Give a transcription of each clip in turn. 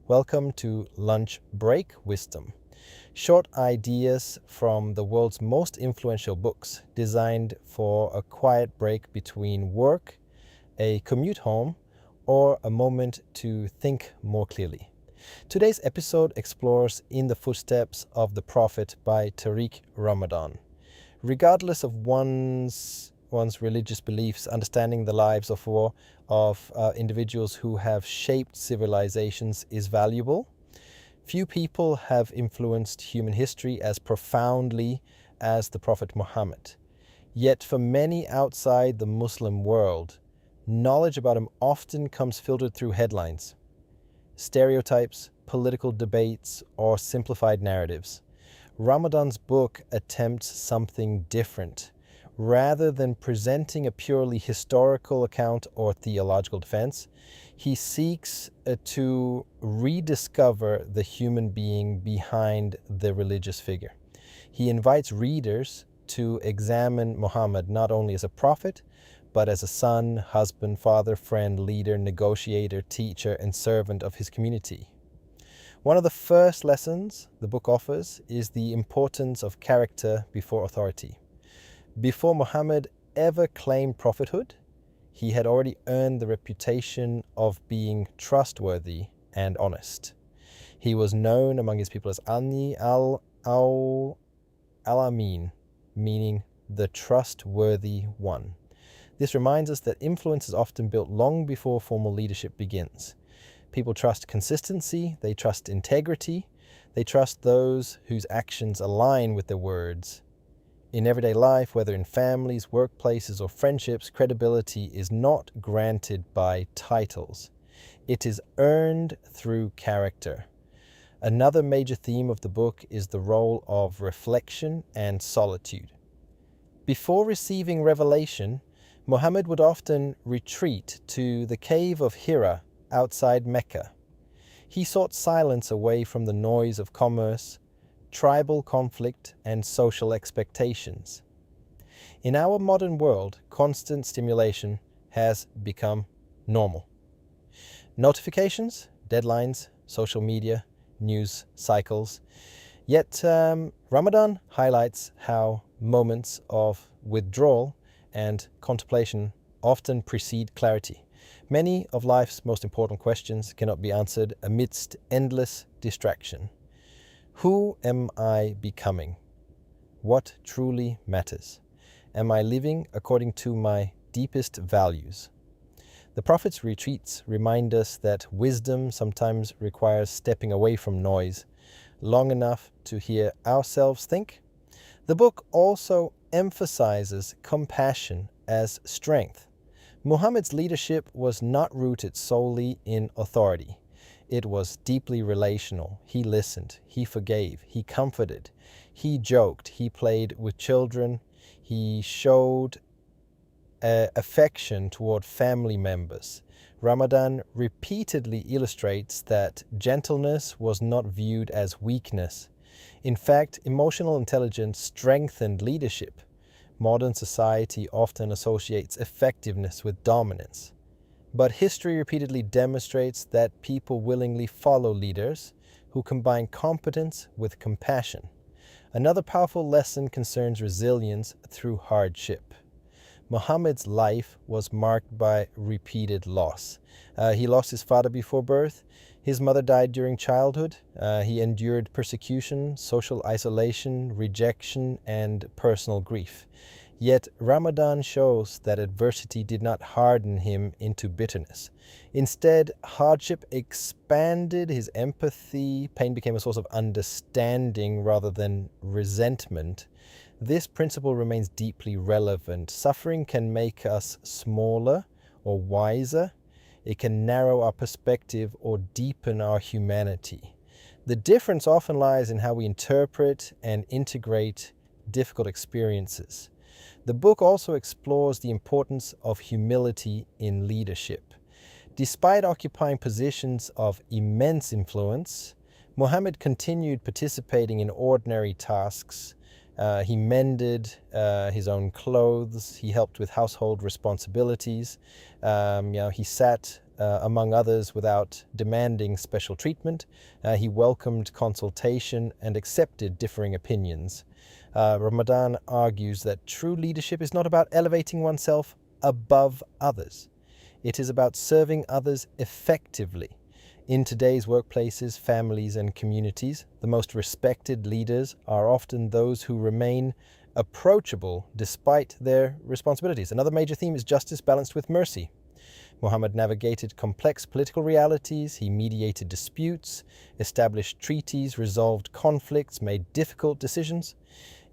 Welcome to Lunch Break Wisdom. Short ideas from the world's most influential books, designed for a quiet break between work, a commute home, or a moment to think more clearly. Today's episode explores In the Footsteps of the Prophet by Tariq Ramadan. Regardless of one's religious beliefs, understanding the lives of individuals who have shaped civilizations is valuable. Few people have influenced human history as profoundly as the Prophet Muhammad. Yet for many outside the Muslim world, knowledge about him often comes filtered through headlines, stereotypes, political debates, or simplified narratives. Ramadan's book attempts something different. Rather than presenting a purely historical account or theological defense, he seeks to rediscover the human being behind the religious figure. He invites readers to examine Muhammad not only as a prophet, but as a son, husband, father, friend, leader, negotiator, teacher, and servant of his community. One of the first lessons the book offers is the importance of character before authority. Before Muhammad ever claimed prophethood, he had already earned the reputation of being trustworthy and honest. He was known among his people as Ani al-Amin, meaning the trustworthy one. This reminds us that influence is often built long before formal leadership begins. People trust consistency, they trust integrity, they trust those whose actions align with their words. In everyday life, whether in families, workplaces, or friendships, credibility is not granted by titles. It is earned through character. Another major theme of the book is the role of reflection and solitude. Before receiving revelation, Muhammad would often retreat to the cave of Hira outside Mecca. He sought silence away from the noise of commerce, tribal conflict, and social expectations. In our modern world, constant stimulation has become normal. Notifications, deadlines, social media, news cycles. Yet Ramadan highlights how moments of withdrawal and contemplation often precede clarity. Many of life's most important questions cannot be answered amidst endless distraction. Who am I becoming? What truly matters? Am I living according to my deepest values? The Prophet's retreats remind us that wisdom sometimes requires stepping away from noise long enough to hear ourselves think. The book also emphasizes compassion as strength. Muhammad's leadership was not rooted solely in authority. It was deeply relational. He listened, he forgave, he comforted, he joked, he played with children, he showed affection toward family members. Ramadan repeatedly illustrates that gentleness was not viewed as weakness. In fact, emotional intelligence strengthened leadership. Modern society often associates effectiveness with dominance. But history repeatedly demonstrates that people willingly follow leaders who combine competence with compassion. Another powerful lesson concerns resilience through hardship. Muhammad's life was marked by repeated loss. He lost his father before birth. His mother died during childhood. He endured persecution, social isolation, rejection, and personal grief. Yet Ramadan shows that adversity did not harden him into bitterness. Instead, hardship expanded his empathy. Pain became a source of understanding rather than resentment. This principle remains deeply relevant. Suffering can make us smaller or wiser. It can narrow our perspective or deepen our humanity. The difference often lies in how we interpret and integrate difficult experiences. The book also explores the importance of humility in leadership. Despite occupying positions of immense influence, Muhammad continued participating in ordinary tasks. He mended his own clothes. He helped with household responsibilities. He sat among others, without demanding special treatment. He welcomed consultation and accepted differing opinions. Ramadan argues that true leadership is not about elevating oneself above others. It is about serving others effectively. In today's workplaces, families, and communities, the most respected leaders are often those who remain approachable despite their responsibilities. Another major theme is justice balanced with mercy. Muhammad navigated complex political realities, he mediated disputes, established treaties, resolved conflicts, made difficult decisions.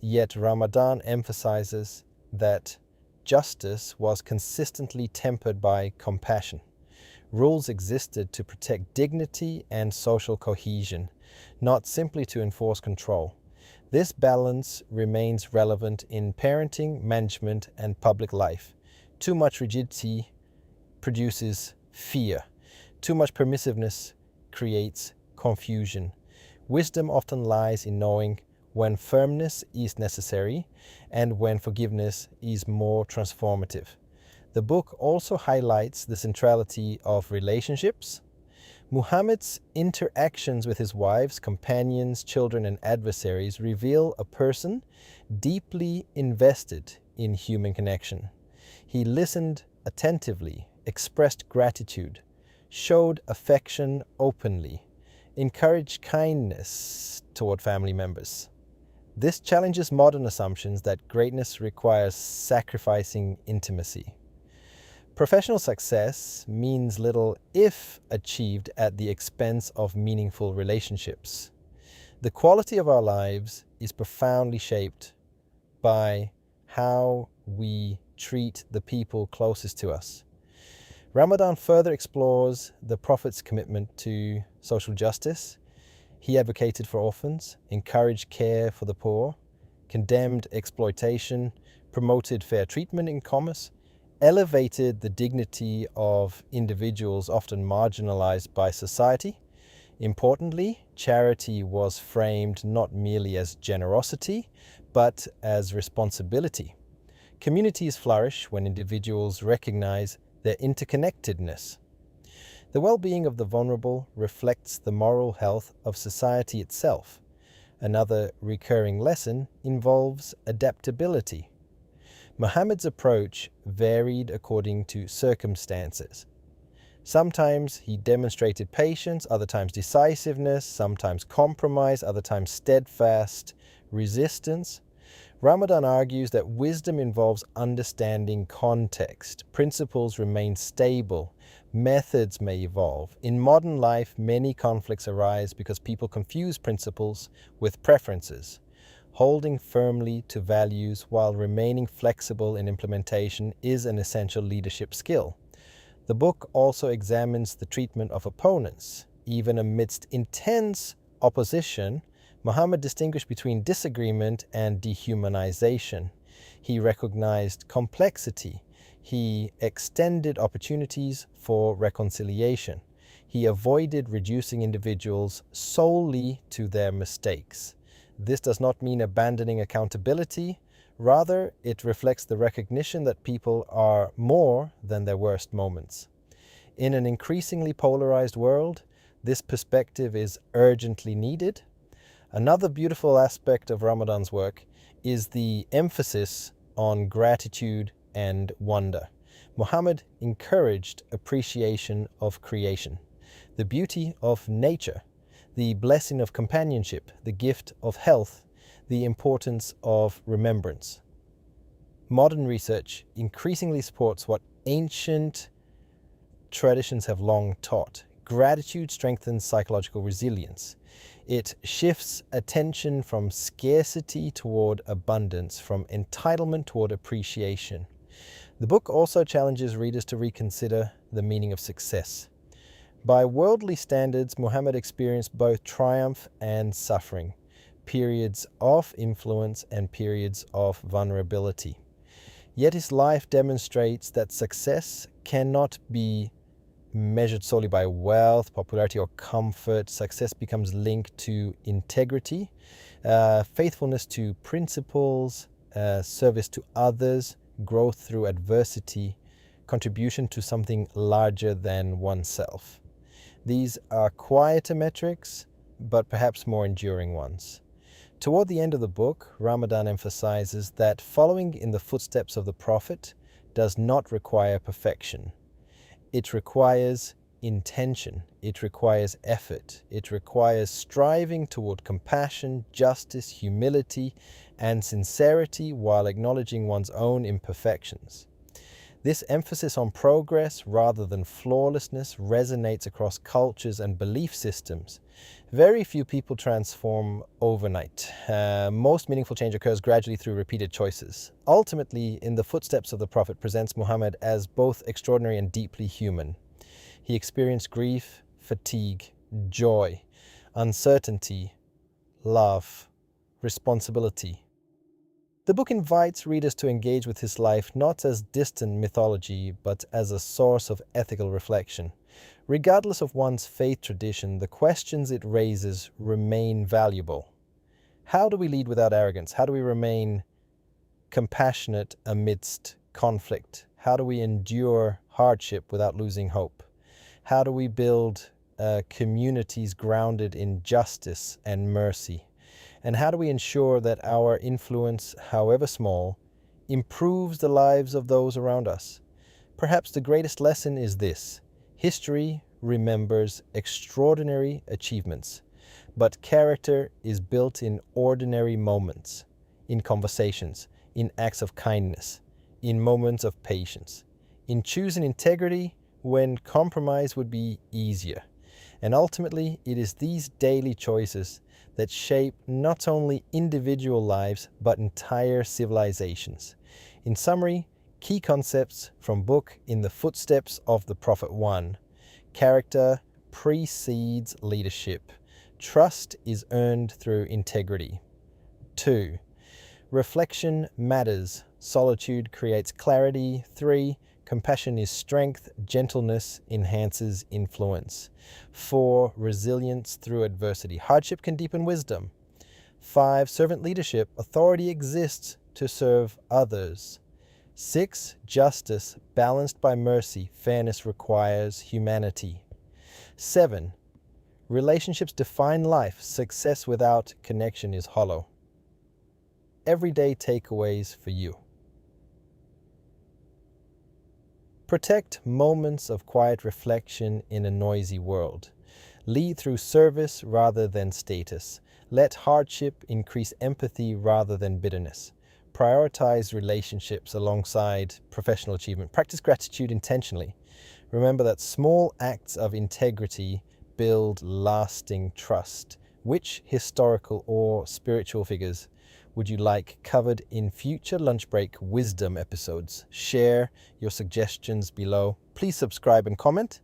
Yet Ramadan emphasizes that justice was consistently tempered by compassion. Rules existed to protect dignity and social cohesion, not simply to enforce control. This balance remains relevant in parenting, management, and public life. Too much rigidity produces fear. Too much permissiveness creates confusion. Wisdom often lies in knowing when firmness is necessary and when forgiveness is more transformative. The book also highlights the centrality of relationships. Muhammad's interactions with his wives, companions, children, and adversaries reveal a person deeply invested in human connection. He listened attentively, expressed gratitude, showed affection openly, encouraged kindness toward family members. This challenges modern assumptions that greatness requires sacrificing intimacy. Professional success means little if achieved at the expense of meaningful relationships. The quality of our lives is profoundly shaped by how we treat the people closest to us. Ramadan further explores the Prophet's commitment to social justice. He advocated for orphans, encouraged care for the poor, condemned exploitation, promoted fair treatment in commerce, elevated the dignity of individuals often marginalized by society. Importantly, charity was framed not merely as generosity, but as responsibility. Communities flourish when individuals recognize their interconnectedness. The well-being of the vulnerable reflects the moral health of society itself. Another recurring lesson involves adaptability. Muhammad's approach varied according to circumstances. Sometimes he demonstrated patience, other times decisiveness, sometimes compromise, other times steadfast resistance. Ramadan argues that wisdom involves understanding context. Principles remain stable. Methods may evolve. In modern life, many conflicts arise because people confuse principles with preferences. Holding firmly to values while remaining flexible in implementation is an essential leadership skill. The book also examines the treatment of opponents. Even amidst intense opposition, Muhammad distinguished between disagreement and dehumanization. He recognized complexity. He extended opportunities for reconciliation. He avoided reducing individuals solely to their mistakes. This does not mean abandoning accountability. Rather, it reflects the recognition that people are more than their worst moments. In an increasingly polarized world, this perspective is urgently needed. Another beautiful aspect of Ramadan's work is the emphasis on gratitude and wonder. Muhammad encouraged appreciation of creation, the beauty of nature, the blessing of companionship, the gift of health, the importance of remembrance. Modern research increasingly supports what ancient traditions have long taught. Gratitude strengthens psychological resilience. It shifts attention from scarcity toward abundance, from entitlement toward appreciation. The book also challenges readers to reconsider the meaning of success. By worldly standards, Muhammad experienced both triumph and suffering, periods of influence and periods of vulnerability. Yet his life demonstrates that success cannot be measured solely by wealth, popularity, or comfort. Success becomes linked to integrity, faithfulness to principles, service to others, growth through adversity, contribution to something larger than oneself. These are quieter metrics, but perhaps more enduring ones. Toward the end of the book, Ramadan emphasizes that following in the footsteps of the Prophet does not require perfection. It requires intention, it requires effort, it requires striving toward compassion, justice, humility, and sincerity while acknowledging one's own imperfections. This emphasis on progress rather than flawlessness resonates across cultures and belief systems. Very few people transform overnight. Most meaningful change occurs gradually through repeated choices. Ultimately, In the Footsteps of the Prophet presents Muhammad as both extraordinary and deeply human. He experienced grief, fatigue, joy, uncertainty, love, responsibility. The book invites readers to engage with his life not as distant mythology, but as a source of ethical reflection. Regardless of one's faith tradition, the questions it raises remain valuable. How do we lead without arrogance? How do we remain compassionate amidst conflict? How do we endure hardship without losing hope? How do we build communities grounded in justice and mercy? And how do we ensure that our influence, however small, improves the lives of those around us? Perhaps the greatest lesson is this: history remembers extraordinary achievements, but character is built in ordinary moments, in conversations, in acts of kindness, in moments of patience, in choosing integrity when compromise would be easier. And ultimately, it is these daily choices that shape not only individual lives, but entire civilizations. In summary, key concepts from book In the Footsteps of the Prophet 1. Character precedes leadership. Trust is earned through integrity. 2. Reflection matters. Solitude creates clarity. 3. Compassion is strength. Gentleness enhances influence. 4. Resilience through adversity. Hardship can deepen wisdom. 5. Servant leadership. Authority exists to serve others. 6. Justice balanced by mercy. Fairness requires humanity. 7. Relationships define life. Success without connection is hollow. Everyday takeaways for you. Protect moments of quiet reflection in a noisy world. Lead through service rather than status. Let hardship increase empathy rather than bitterness. Prioritize relationships alongside professional achievement. Practice gratitude intentionally. Remember that small acts of integrity build lasting trust. Which historical or spiritual figures would you like covered in future lunch break wisdom episodes? Share your suggestions below. Please subscribe and comment.